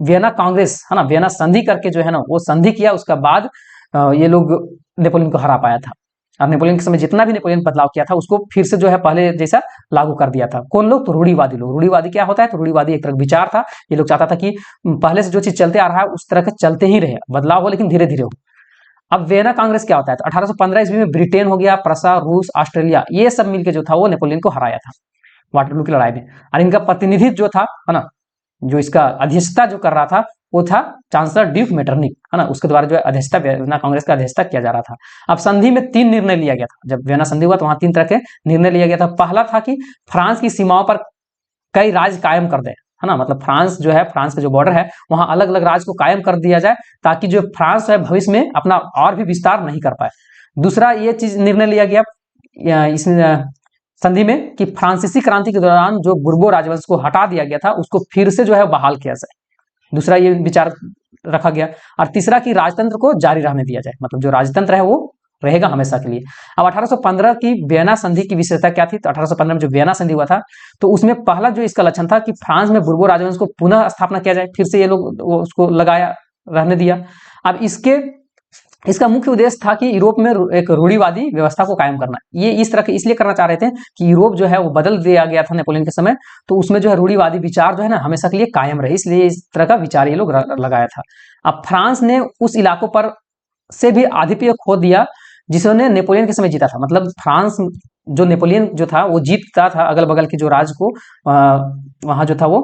वियना कांग्रेस, है ना, वियना संधि करके जो है ना वो संधि किया। उसका बाद ये लोग नेपोलियन को हरा पाया था। और नेपोलियन के समय जितना भी नेपोलियन बदलाव किया था उसको फिर से जो है पहले जैसा लागू कर दिया था। कौन लोग? तो रूढ़िवादी लोग। रूढ़िवादी क्या होता है? तो रूढ़िवादी एक तरह का विचार था। ये लोग चाहता था कि पहले से जो चीज चलते आ रहा है उस तरह के चलते ही रहे, बदलाव हो लेकिन धीरे धीरे हो। अब वियना कांग्रेस क्या होता है? तो 1815 ईस्वी में ब्रिटेन हो गया, प्रसा, रूस, ऑस्ट्रेलिया, ये सब मिलकर जो था वो नेपोलियन को हराया था वाटरलू की लड़ाई में। और इनका प्रतिनिधित्व जो था, है ना, जो इसका अध्यक्षता जो कर रहा था वो था चांसलर ड्यूक मेटरनिक, है ना। उसके द्वारा जो है अध्यक्षता, वियना कांग्रेस का अध्यक्षता किया जा रहा था। अब संधि में 3 निर्णय लिया गया था। जब वियना संधि हुआ तो वहां 3 तरह के निर्णय लिया गया था। पहला था कि फ्रांस की सीमाओं पर कई राज्य कायम कर दे, है ना। मतलब फ्रांस जो है, फ्रांस का जो बॉर्डर है वहां अलग अलग राज्य को कायम कर दिया जाए ताकि जो फ्रांस है भविष्य में अपना और भी विस्तार नहीं कर पाए। दूसरा ये चीज निर्णय लिया गया इस संधि में कि फ्रांसीसी क्रांति के दौरान जो बुर्बो राजवंश को हटा दिया गया था उसको फिर से जो है बहाल किया जाए। दूसरा ये विचार रखा गया। और तीसरा कि राजतंत्र को जारी रहने दिया जाए, मतलब जो राजतंत्र है वो रहेगा हमेशा के लिए। अब 1815 की वियना संधि की विशेषता क्या थी? तो 1815 में जो वियना संधि हुआ था तो उसमें पहला जो इसका लक्षण था कि फ्रांस में बुर्बो राजवंश को पुनः स्थापना किया जाए। फिर से ये लोग उसको लगाया, रहने दिया। अब इसका मुख्य उद्देश्य था कि यूरोप में एक रूढ़िवादी व्यवस्था को कायम करना। ये इस तरह के इसलिए करना चाह रहे थे कि यूरोप जो है वो बदल दिया गया था नेपोलियन के समय, तो उसमें जो है रूढ़िवादी विचार जो है ना हमेशा के लिए कायम रहे, इसलिए इस तरह का विचार ये लोग लगाया था। अब फ्रांस ने उस इलाकों पर से भी आधिपत्य खो दिया जिसने नेपोलियन के समय जीता था। मतलब फ्रांस जो नेपोलियन जो था वो जीतता था अगल बगल के जो राज्य को, वहां जो था वो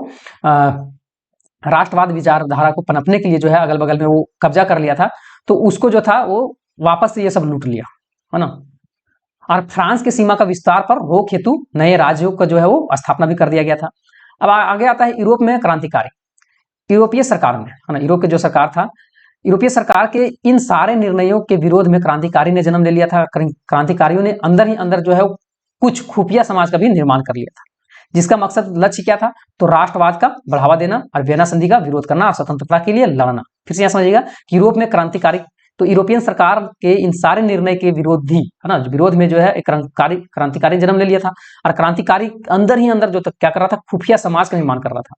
राष्ट्रवाद विचारधारा को पनपने के लिए जो है अगल बगल में वो कब्जा कर लिया था। तो उसको जो था वो वापस से ये सब लूट लिया, है ना। और फ्रांस की सीमा का विस्तार पर रोक हेतु नए राज्यों का जो है वो स्थापना भी कर दिया गया था। अब आगे आता है यूरोप में क्रांतिकारी। यूरोपीय सरकार में, है ना, यूरोप के जो सरकार था, यूरोपीय सरकार के इन सारे निर्णयों के विरोध में क्रांतिकारी ने जन्म ले लिया था। क्रांतिकारियों ने अंदर ही अंदर जो है कुछ खुफिया समाज का भी निर्माण कर लिया था, जिसका मकसद, लक्ष्य क्या था? तो राष्ट्रवाद का बढ़ावा देना और वियना संधि का विरोध करना और स्वतंत्रता के लिए लड़ना। फिर से यहां समझिएगा कि यूरोप में क्रांतिकारी, तो यूरोपियन सरकार के इन सारे निर्णय के विरोधी, है ना, विरोध में जो है एक क्रांतिकारी जन्म ले लिया था। और क्रांतिकारी अंदर ही अंदर जो क्या कर रहा था? खुफिया समाज का निर्माण कर रहा था।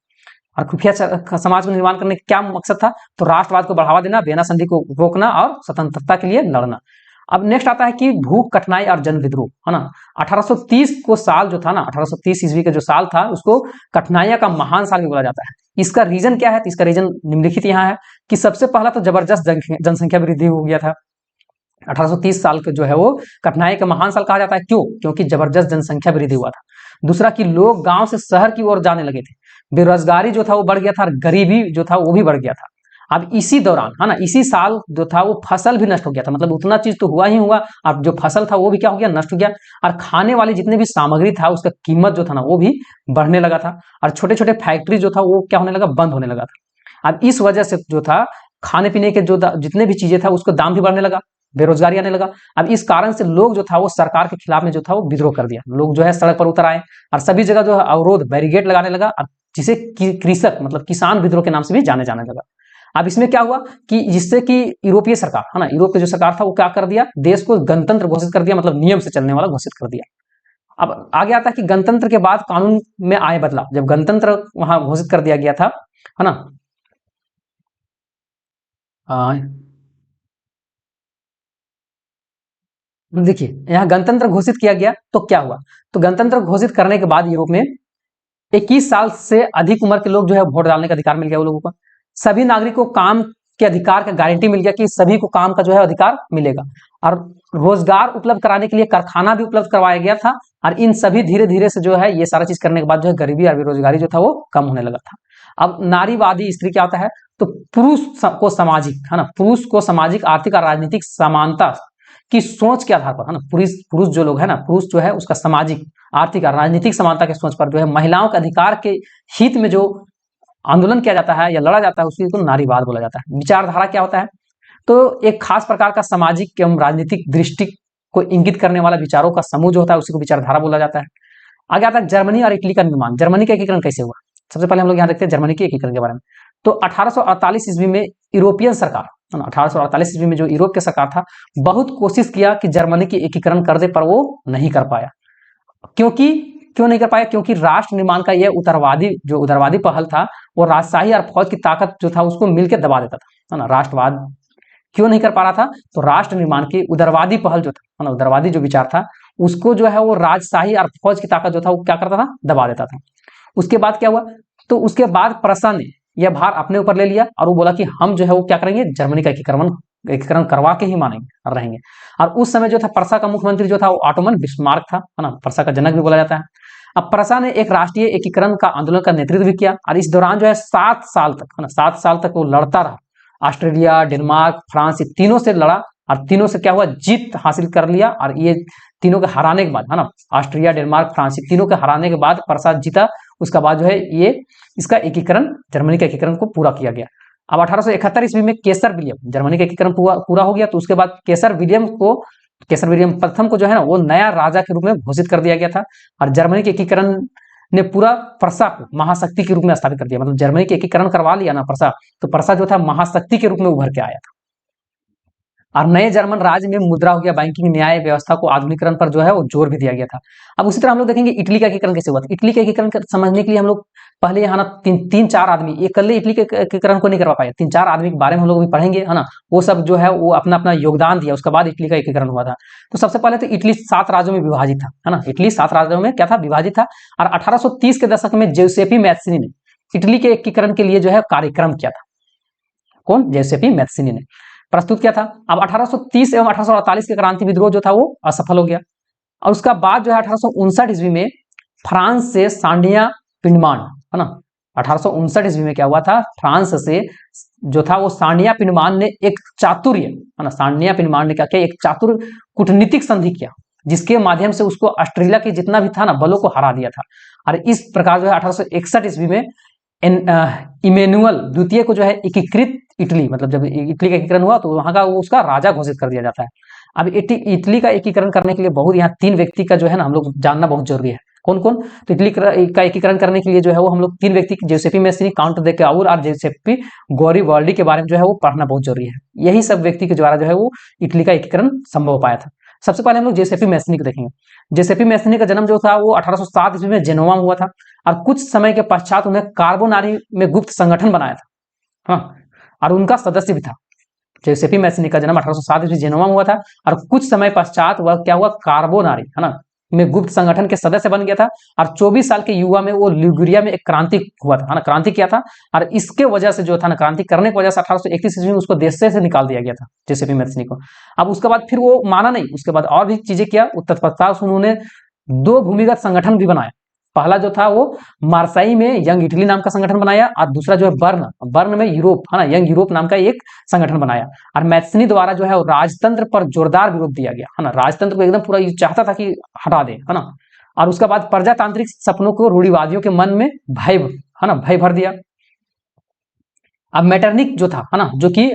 और खुफिया समाज का निर्माण करने का क्या मकसद था? तो राष्ट्रवाद को बढ़ावा देना, वियना संधि को रोकना और स्वतंत्रता के लिए लड़ना। अब नेक्स्ट आता है कि भूख, कठिनाई और जन विद्रोह, है ना। 1830 को साल जो था ना, 1830 ईस्वी का जो साल था उसको कठिनाइयां का महान साल भी बोला जाता है। इसका रीजन क्या है? तो इसका रीजन निम्नलिखित यहाँ है कि सबसे पहला तो जबरदस्त जनसंख्या वृद्धि हो गया था। 1830 साल के जो है वो कठिनाई का महान साल कहा जाता है। क्यों? क्योंकि जबरदस्त जनसंख्या वृद्धि हुआ था। दूसरा कि लोग गांव से शहर की ओर जाने लगे थे, बेरोजगारी जो था वो बढ़ गया था और गरीबी जो था वो भी बढ़ गया था। अब इसी दौरान, है ना, इसी साल जो था वो फसल भी नष्ट हो गया था। मतलब उतना चीज तो हुआ ही हुआ, अब जो फसल था वो भी क्या हो गया? नष्ट हो गया। और खाने वाली जितने भी सामग्री था उसका कीमत जो था ना वो भी बढ़ने लगा था। और छोटे छोटे फैक्ट्री जो था वो क्या होने लगा? बंद होने लगा था। अब इस वजह से जो था खाने पीने के जो जितने भी चीजें था उसको दाम भी बढ़ने लगा, बेरोजगारी आने लगा। अब इस कारण से लोग जो था वो सरकार के खिलाफ में जो था वो विद्रोह कर दिया। लोग जो है सड़क पर उतर आए और सभी जगह जो है अवरोध, बैरिकेड लगाने लगा, और जिसे कृषक मतलब किसान विद्रोह के नाम से भी जाने जाने लगा। अब इसमें क्या हुआ कि जिससे कि यूरोपीय सरकार, है ना, यूरोप की जो सरकार था वो क्या कर दिया? देश को गणतंत्र घोषित कर दिया, मतलब नियम से चलने वाला घोषित कर दिया। अब आगे आता है कि गणतंत्र के बाद कानून में आए बदलाव। जब गणतंत्र वहां घोषित कर दिया गया था, है ना, देखिए यहाँ गणतंत्र घोषित किया गया तो क्या हुआ? तो गणतंत्र घोषित करने के बाद यूरोप में 21 साल से अधिक उम्र के लोग जो है वोट डालने का अधिकार मिल गया वो लोगों को। सभी नागरिकों को काम के अधिकार का गारंटी मिल गया कि सभी को काम का जो है अधिकार मिलेगा। और रोजगार उपलब्ध कराने के लिए कारखाना भी उपलब्ध करवाया गया था। और इन सभी धीरे धीरे से जो है ये सारा चीज करने के बाद जो है गरीबी और बेरोजगारी जो था वो कम होने लगा था। अब नारीवादी स्त्री क्या होता है, तो पुरुष को सामाजिक, है ना, पुरुष को सामाजिक, आर्थिक और राजनीतिक समानता की सोच के आधार पर, है ना, पुरुष जो लोग है ना, पुरुष जो है उसका सामाजिक, आर्थिक और राजनीतिक समानता की सोच पर जो है महिलाओं के अधिकार के हित में जो आंदोलन किया जाता है या लड़ा जाता है उसी को नारीवाद बोला जाता है। विचारधारा क्या होता है, तो एक खास प्रकार का सामाजिक एवं राजनीतिक दृष्टि को इंगित करने वाला विचारों का समूह जो होता है उसी को विचारधारा बोला जाता है। आगे आता है जर्मनी और इटली का निर्माण। जर्मनी का एकीकरण कैसे हुआ, सबसे पहले हम लोग यहाँ देखते हैं जर्मनी के एकीकरण के बारे में। तो 1848 ईस्वी में यूरोपियन सरकार, है ना, 1848 ईस्वी में जो यूरोप की सरकार था, बहुत कोशिश किया कि जर्मनी की एकीकरण कर दे, पर वो नहीं कर पाया। क्यों नहीं कर पाया, क्योंकि राष्ट्र निर्माण का यह उदारवादी पहल था, वो राजशाही और फौज की ताकत जो था उसको मिलकर दबा देता था, है ना। राष्ट्रवाद क्यों नहीं कर पा रहा था, तो राष्ट्र निर्माण की उदारवादी पहल जो था, है ना, उदारवादी जो विचार था उसको जो है वो राजशाही और फौज की ताकत जो था वो क्या करता था, दबा देता था। उसके बाद क्या हुआ, तो उसके बाद प्रसा ने यह भार अपने ऊपर ले लिया और वो बोला कि हम जो है वो क्या करेंगे, जर्मनी का एकीकरण करवा के ही मानेंगे और रहेंगे। और उस समय जो था प्रसा का मुख्यमंत्री जो था वो ऑटोमन बिस्मार्क था, है ना, प्रसा का जनक भी बोला जाता है। अब प्रसा ने एक राष्ट्रीय एकीकरण का आंदोलन का नेतृत्व भी किया और इस दौरान जो है 7 साल तक, है ना, 7 साल तक वो लड़ता रहा। ऑस्ट्रेलिया, डेनमार्क, फ्रांस, ये तीनों से लड़ा और तीनों से क्या हुआ, जीत हासिल कर लिया। और ये तीनों के हराने के बाद, है ना, ऑस्ट्रिया, डेनमार्क, फ्रांस, तीनों के हराने के बाद प्रसाद जीता। उसका बाद जो है ये इसका एकीकरण, जर्मनी का एकीकरण को पूरा किया गया। अब 1871 ईस्वी में केसर विलियम, जर्मनी का एकीकरण पूरा हो गया, तो उसके बाद केसर विलियम प्रथम को जो है ना वो नया राजा के रूप में घोषित कर दिया गया था। और जर्मनी के एकीकरण ने पूरा प्रसा को महाशक्ति के रूप में स्थापित कर दिया। मतलब जर्मनी के एकीकरण करवा लिया ना प्रसा, तो प्रसा जो था महाशक्ति के रूप में उभर के आया था। और नए जर्मन राज्य में मुद्रा हो गया, बैंकिंग, न्याय व्यवस्था को आधुनिकरण पर जो है वो जोर भी दिया गया था। अब उसी तरह हम लोग देखेंगे इटली का एकीकरण कैसे हुआ था। इटली का एकीकरण समझने के लिए हम लोग पहले यहाँ ना तीन चार आदमी, ये कल इटली के एकीकरण को नहीं करवा पाए, 3-4 आदमी के बारे में हम लोग भी पढ़ेंगे, है ना। वो सब जो है वो अपना अपना योगदान दिया, उसके बाद इटली का एकीकरण हुआ था। तो सबसे पहले तो इटली 7 राज्यों में विभाजित था, है ना, इटली 7 राज्यों में क्या था, विभाजित था। और 1830 के दशक में जोसेफी मैत्सिनी ने इटली के एकीकरण के लिए जो है कार्यक्रम किया था। कौन, जोसेफी मैत्सिनी ने प्रस्तुत किया था। अब 1830 एवं 1848 के क्रांति विद्रोह जो था वो असफल हो गया। और उसका बाद जो है 1859 ईस्वी में फ्रांस से सांडिया पिंडमान, है ना, 1859 ईस्वी में क्या हुआ था, फ्रांस से जो था वो सांडिया पिंडमान ने एक चातुर्य, है ना, सांडिया पिंडमान ने क्या किया, एक चातुर कूटनीतिक संधि किया, जिसके माध्यम से उसको ऑस्ट्रेलिया के जितना भी था ना बलों को हरा दिया था। और इस प्रकार जो है 1861 ईस्वी में इमेनुअल द्वितीय को जो है एकीकृत इटली, मतलब जब इटली का एकीकरण हुआ तो वहां का वो उसका राजा घोषित कर दिया जाता है। अब इटली का एकीकरण करने के लिए बहुत यहाँ 3 व्यक्ति का जो है ना हम लोग जानना बहुत जरूरी है। कौन कौन, तो इटली का एकीकरण करने के लिए जो है वो हम लोग 3 व्यक्ति, जोसेफी मैत्सिनी, काउंट दे काउर और जोसेफी गौरिबाल्डी के बारे में जो है वो पढ़ना बहुत जरूरी है। यही सब व्यक्ति के द्वारा जो है वो इटली का एकीकरण संभव हो पाया था। सबसे पहले हम लोग जोसेफी मैत्सिनी को देखेंगे। जोसेफी मैत्सिनी का जन्म जो था वो 1807 ईस्वी में जेनोवा में हुआ था और कुछ समय के पश्चात उन्हें कार्बोनारी में गुप्त संगठन बनाया था, हाँ, और उनका सदस्य भी था। जोसेफी मैत्सिनी का जन्म 1807 ईस्वी जेनोवा में हुआ था और कुछ समय पश्चात वह क्या हुआ, कार्बोनारी, है ना, में गुप्त संगठन के सदस्य बन गया था। और 24 साल के युवा में वो लिगुरिया में एक क्रांति हुआ था, है ना, क्रांति किया था। और इसके वजह से जो था ना, क्रांति करने की वजह से 1831 ईस्वी में उसको देश से निकाल दिया गया था, जोसेफी मैत्सिनी को। अब उसके बाद फिर वो माना नहीं, उसके बाद और भी चीजें किया। तत्पश्चात उन्होंने 2 भूमिगत संगठन भी बनाया। पहला जो था वो मार्साई में यंग इटली नाम का संगठन बनाया और दूसरा जो है बर्न में यूरोप, है ना, यंग यूरोप नाम का एक संगठन बनाया। और मैत्सिनी द्वारा जो है वो राजतंत्र पर जोरदार विरोध दिया गया, है ना, राजतंत्र को एकदम पूरा ये चाहता था कि हटा दे, है ना। और उसके बाद प्रजातांत्रिक सपनों को रूढ़िवादियों के मन में भय, है ना, भय भर दिया। अब मेटरनिक जो था, है ना, जो कि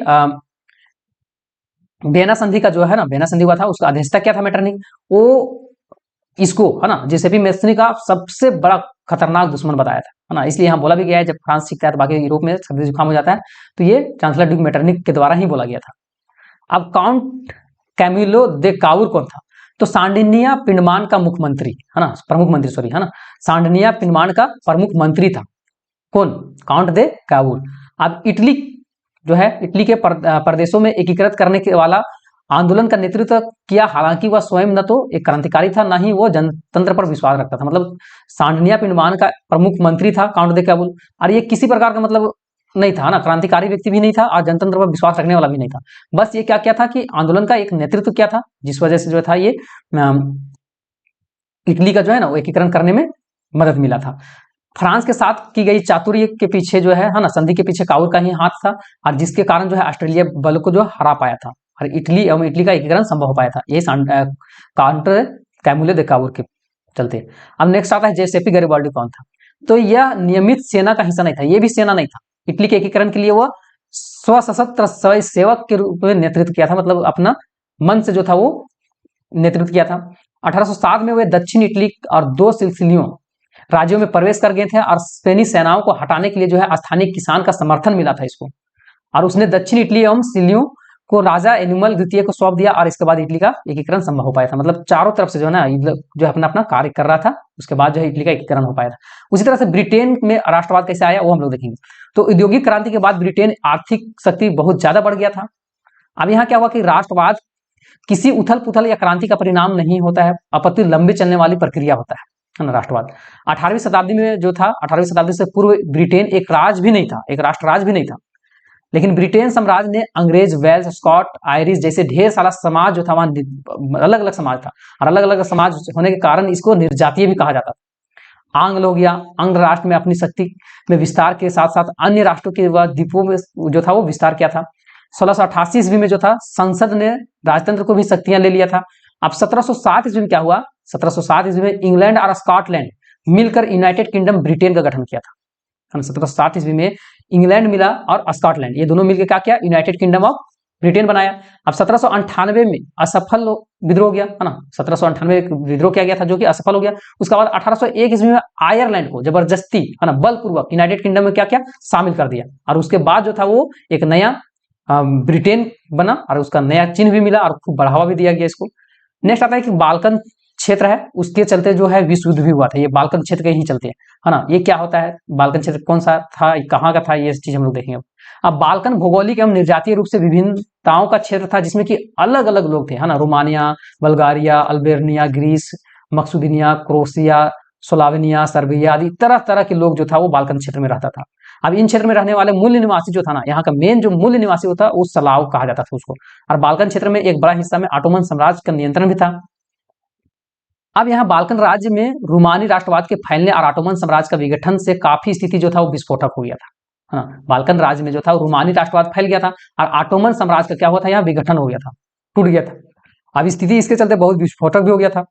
वियना संधि का जो है ना, वियना संधि हुआ था, उसका अध्यक्षता क्या था मेटरनिक, वो इसको, है ना, जोसेफी मैत्सिनी का सबसे बड़ा खतरनाक दुश्मन बताया था, है ना। इसलिए यहाँ बोला भी गया है जब फ्रांस सीखता है तो बाकी यूरोप में सर्दी जुकाम हो जाता है, तो ये चांसलर ड्यूक मेटरनिक के द्वारा ही बोला गया था। अब काउंट कैमिलो दे काउर कौन था, तो सांडिनिया पिंडमान का मुख्यमंत्री, है ना, प्रमुख मंत्री, सॉरी, है ना, सांडिनिया पिंडमान का प्रमुख मंत्री था। कौन, काउंट दे काउर। अब इटली जो है, इटली के प्रदेशों में एकीकृत करने के वाला आंदोलन का नेतृत्व किया। हालांकि वह स्वयं न तो एक क्रांतिकारी था, न ही वो जनतंत्र पर विश्वास रखता था। मतलब सांडिनिया पिंडमान का प्रमुख मंत्री था काउंट दे काउर, और ये किसी प्रकार का मतलब नहीं था ना, क्रांतिकारी व्यक्ति भी नहीं था और जनतंत्र पर विश्वास रखने वाला भी नहीं था। बस ये क्या था कि आंदोलन का एक नेतृत्व किया था, जिस वजह से जो था ये इटली का जो है ना वो एकीकरण करने में मदद मिला था। फ्रांस के साथ की गई चातुर्य के पीछे जो है ना, संधि के पीछे काउर का ही हाथ था, और जिसके कारण जो है ऑस्ट्रेलिया बल को जो हरा पाया था और इटली एवं इटली का एकीकरण संभव हो पाया था, यही काउंटर कैमुले दे काउर के चलते। अब नेक्स्ट आता है जेसेपी गैरिबाल्डी कौन था? तो यह नियमित सेना का हिस्सा नहीं था, ये भी सेना नहीं था। इटली के एकीकरण के लिए वह स्वसशस्त्र स्वयं सेवक के रूप में नेतृत्व किया था, मतलब अपना मन से जो था वो नेतृत्व किया था। 1807 में वे दक्षिण इटली और 2 सिसिलियों राज्यों में प्रवेश कर गए थे, और स्पेनिश सेनाओं को हटाने के लिए जो है स्थानीय किसान का समर्थन मिला था इसको, और उसने दक्षिण इटली एवं सिलियों को राजा एनुमल द्वितीय को सौंप दिया, और इसके बाद इटली का एकीकरण संभव हो पाया था। मतलब चारों तरफ से जो है ना जो अपना अपना कार्य कर रहा था, उसके बाद जो है इटली का एकीकरण हो पाया था। उसी तरह से ब्रिटेन में राष्ट्रवाद कैसे आया वो हम लोग देखेंगे। तो औद्योगिक क्रांति के बाद ब्रिटेन आर्थिक शक्ति बहुत ज्यादा बढ़ गया था। अब यहाँ क्या हुआ कि राष्ट्रवाद किसी उथल पुथल या क्रांति का परिणाम नहीं होता है, अपितु लंबे चलने वाली प्रक्रिया होता है ना राष्ट्रवाद। 18वीं शताब्दी में जो था, 18वीं शताब्दी से पूर्व ब्रिटेन एक राज भी नहीं था, एक राष्ट्र राज भी नहीं था, लेकिन ब्रिटेन साम्राज्य ने अंग्रेज, वेल्स, स्कॉट, आयरिश जैसे ढेर सारा समाज जो था, वहां अलग अलग समाज था, और अलग अलग समाज होने के कारण इसको निर्जातीय भी कहा जाता था। आंग्ल हो गया, आंग्ल राष्ट्र में अपनी शक्ति में विस्तार के साथ साथ अन्य राष्ट्रों के द्वीपों में जो था वो विस्तार किया था। 1688 ईस्वी में जो था संसद ने राजतंत्र को भी शक्तियां ले लिया था। अब 1707 ईस्वी में क्या हुआ? 1707 ईस्वी में इंग्लैंड और स्कॉटलैंड मिलकर यूनाइटेड किंगडम ब्रिटेन का गठन किया था। 1707 ईस्वी में इंग्लैंड मिला और स्कॉटलैंड, ये दोनों मिलकर क्या किया? यूनाइटेड किंगडम ऑफ ब्रिटेन बनाया। अब 1798 में असफल विद्रोह गया है ना, 1798 विद्रोह किया गया था जो कि असफल हो गया। उसके बाद 1801 ईस्वी में आयरलैंड को जबरदस्ती है ना बलपूर्वक यूनाइटेड किंगडम में क्या किया? शामिल कर दिया, और उसके बाद जो था वो एक नया ब्रिटेन बना, और उसका नया चिन्ह भी मिला और खूब बढ़ावा भी दिया गया इसको। नेक्स्ट आता है कि बाल्कन क्षेत्र है, उसके चलते जो है विश्व युद्ध भी हुआ था, ये बाल्कन क्षेत्र के ही चलते है ना। ये क्या होता है? बाल्कन क्षेत्र कौन सा था, कहाँ का था, ये चीज हम लोग देखेंगे। अब बाल्कन भौगोलिक एवं निर्जातीय रूप से विभिन्नताओं का क्षेत्र था, जिसमें कि अलग अलग लोग थे, है ना। Romania, Bulgaria, Albania, Greece, Macedonia, Croatia, Slovenia, Serbia आदि तरह तरह के लोग जो था वो बाल्कन क्षेत्र में रहता था। अब इन क्षेत्र में रहने वाले मूल निवासी जो था ना, यहाँ का मेन जो मूल निवासी होता वो सलाव कहा जाता था उसको। और बाल्कन क्षेत्र में एक बड़ा हिस्सा में ऑटोमन साम्राज्य का नियंत्रण भी था। अब यहाँ बाल्कन राज्य में रूमानी राष्ट्रवाद के फैलने और ऑटोमन साम्राज्य का विघटन से काफी स्थिति जो था वो विस्फोटक हो गया था, है ना। बाल्कन राज्य में जो था रूमानी राष्ट्रवाद फैल गया था, और ऑटोमन साम्राज्य का क्या हुआ था? यहाँ विघटन हो गया था, टूट गया था। अब स्थिति इसके चलते बहुत विस्फोटक भी हो गया था।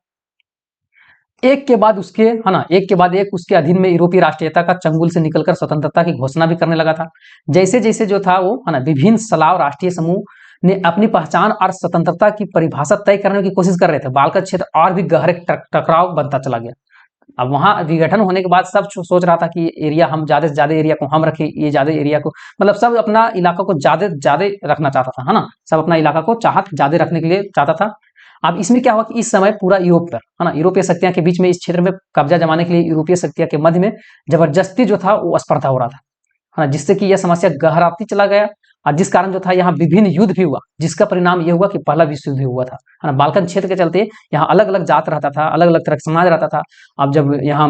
एक के बाद उसके, है ना, एक के बाद एक उसके अधीन में यूरोपीय राष्ट्रीयता का चंगुल से निकलकर स्वतंत्रता की घोषणा भी करने लगा था। जैसे जैसे जो था वो, है ना, विभिन्न स्लाव राष्ट्रीय समूह ने अपनी पहचान और स्वतंत्रता की परिभाषा तय करने की कोशिश कर रहे थे, बाल्कन क्षेत्र और भी गहरे टकराव बनता चला गया। अब वहां विघटन होने के बाद सब सोच रहा था कि एरिया हम ज्यादा से ज्यादा एरिया को हम रखें, ये ज्यादा एरिया को, मतलब सब अपना इलाका को ज्यादा ज्यादा रखना चाहता था, है ना। सब अपना इलाका को चाहत ज्यादा रखने के लिए चाहता था। अब इसमें क्या हुआ कि इस समय पूरा यूरोप पर, है ना, यूरोपीय शक्तियां के बीच में इस क्षेत्र में कब्जा जमाने के लिए यूरोपीय शक्तियां के मध्य में जबरदस्ती जो था वो स्पर्धा हो रहा था, है ना, जिससे कि यह समस्या गहराती चला गया, और जिस कारण जो था यहाँ विभिन्न युद्ध भी हुआ, जिसका परिणाम यह हुआ कि पहला विश्व युद्ध हुआ था, है ना। बाल्कन क्षेत्र के चलते यहाँ अलग अलग जात रहता था, अलग अलग तरह का समाज रहता था। अब जब यहाँ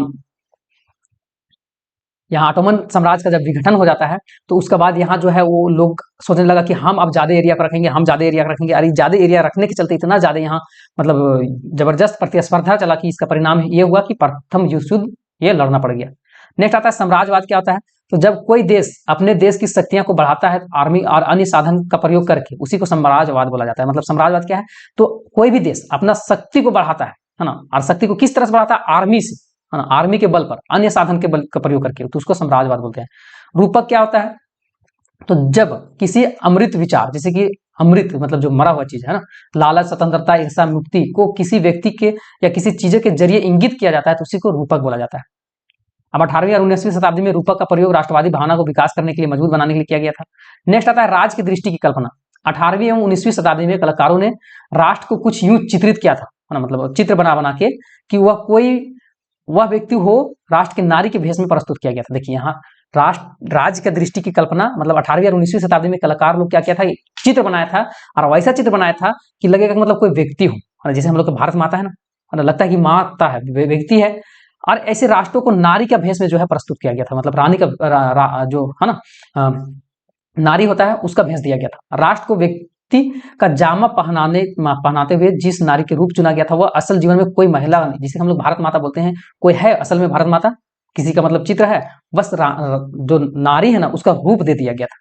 ऑटोमन साम्राज्य का जब विघटन हो जाता है, तो उसके बाद यहाँ जो है वो लोग सोचने लगा कि हम अब ज्यादा एरिया को रखेंगे, हम ज्यादा एरिया रखेंगे। अरे ज्यादा एरिया रखने के चलते इतना ज्यादा यहाँ मतलब जबरदस्त प्रतिस्पर्धा चला कि इसका परिणाम ये हुआ कि प्रथम विश्व युद्ध ये लड़ना पड़ गया। नेक्स्ट आता है साम्राज्यवाद। क्या होता है? तो जब कोई देश अपने देश की शक्तियां को बढ़ाता है आर्मी और अन्य साधन का प्रयोग करके, उसी को साम्राज्यवाद बोला जाता है। मतलब साम्राज्यवाद क्या है? तो कोई भी देश अपना शक्ति को बढ़ाता है ना, और शक्ति को किस तरह से बढ़ाता है? आर्मी से, है ना, आर्मी के बल पर, अन्य साधन के बल का प्रयोग करके, तो उसको साम्राज्यवाद बोलते हैं। रूपक क्या होता है? तो जब किसी अमृत विचार, जैसे कि अमृत मतलब जो मरा हुआ चीज है ना, लालच, स्वतंत्रता, ईर्षा, मुक्ति को किसी व्यक्ति के या किसी चीज के जरिए इंगित किया जाता है, तो उसी को रूपक बोला जाता है। अब 18वीं और 19वीं शताब्दी में रूपक का प्रयोग राष्ट्रवादी भावना को विकास करने के लिए, मजबूत बनाने के लिए किया गया था। नेक्स्ट आता है राज की दृष्टि की कल्पना। 18वीं एवं 19वीं शताब्दी में कलाकारों ने राष्ट्र को कुछ यूं चित्रित किया था, है ना, मतलब चित्र बना बना के कि वह व्यक्ति हो राष्ट्र के नारी के भेष में प्रस्तुत किया गया था। देखिए यहाँ राज्य की दृष्टि की कल्पना, मतलब 18वीं और 19वीं शताब्दी में कलाकार लोग क्या किया था? चित्र बनाया था, और वैसा चित्र बनाया था कि लगेगा कि मतलब कोई व्यक्ति हो, जैसे हम लोग भारत माता है ना, लगता है कि माता है, व्यक्ति है। और ऐसे राष्ट्रों को नारी का भेष में जो है प्रस्तुत किया गया था, मतलब रानी का जो है ना नारी होता है उसका भेष दिया गया था। राष्ट्र को व्यक्ति का जामा पहनाते हुए जिस नारी के रूप चुना गया था, वह असल जीवन में कोई महिला नहीं, जिसे हम लोग भारत माता बोलते हैं, कोई है असल में भारत माता? किसी का मतलब चित्र है, बस जो नारी है ना उसका रूप दे दिया गया था।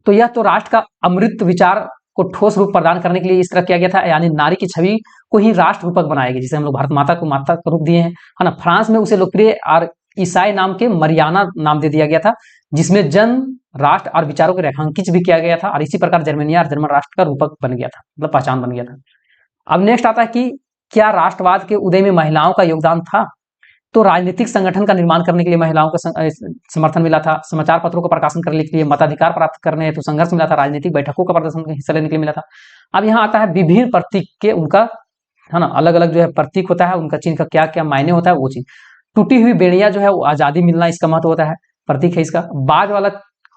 तो यह तो राष्ट्र का अमृत विचार को ठोस रूप प्रदान करने के लिए इस तरह किया गया था, यानी नारी की छवि को ही राष्ट्र रूपक बनाया गया, जिसे हम लोग भारत माता को माता का रूप दिए हैं, है ना। फ्रांस में उसे लोकप्रिय और ईसाई नाम के मरियाना नाम दे दिया गया था, जिसमें जन्म, राष्ट्र और विचारों को रेखांकित भी किया गया था, और इसी प्रकार जर्मनी और जर्मन राष्ट्र का रूपक बन गया था, मतलब पहचान बन गया था। अब नेक्स्ट आता है कि क्या राष्ट्रवाद के उदय में महिलाओं का योगदान था? तो राजनीतिक संगठन का निर्माण करने के लिए महिलाओं का समर्थन मिला था, समाचार पत्रों का प्रकाशन करने के लिए, मताधिकार प्राप्त करने हेतु संघर्ष मिला था, राजनीतिक बैठकों का प्रदर्शन हिस्सा लेने के लिए मिला था। अब यहाँ आता है विभिन्न प्रतीक के उनका, है ना, अलग अलग जो है प्रतीक होता है उनका, चिन्ह का क्या क्या मायने होता है वो चीज। टूटी हुई बेड़िया जो है वो आजादी मिलना इसका महत्व होता है, प्रतीक है इसका। बाज वाला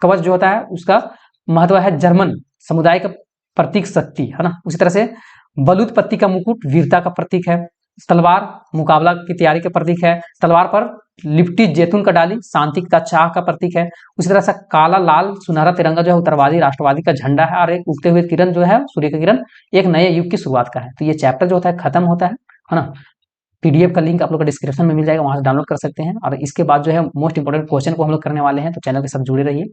कवच जो होता है उसका महत्व है जर्मन समुदाय का प्रतीक शक्ति, है ना। उसी तरह से बलूत पत्ती का मुकुट वीरता का प्रतीक है, तलवार मुकाबला की तैयारी का प्रतीक है, तलवार पर लिपटी जैतून का डाली शांति का चाह का प्रतीक है। उसी तरह से काला लाल सुनहरा तिरंगा जो है उत्तरवादी राष्ट्रवादी का झंडा है, और एक उगते हुए किरण जो है सूर्य का किरण एक नए युग की शुरुआत का है। तो ये चैप्टर जो होता है खत्म होता है ना। पीडीएफ का लिंक आप लोग का डिस्क्रिप्शन में मिल जाएगा, वहां से डाउनलोड कर सकते हैं। और इसके बाद जो है मोस्ट इंपोर्टेंट क्वेश्चन को हम लोग करने वाले हैं, तो चैनल के साथ जुड़े रहिए।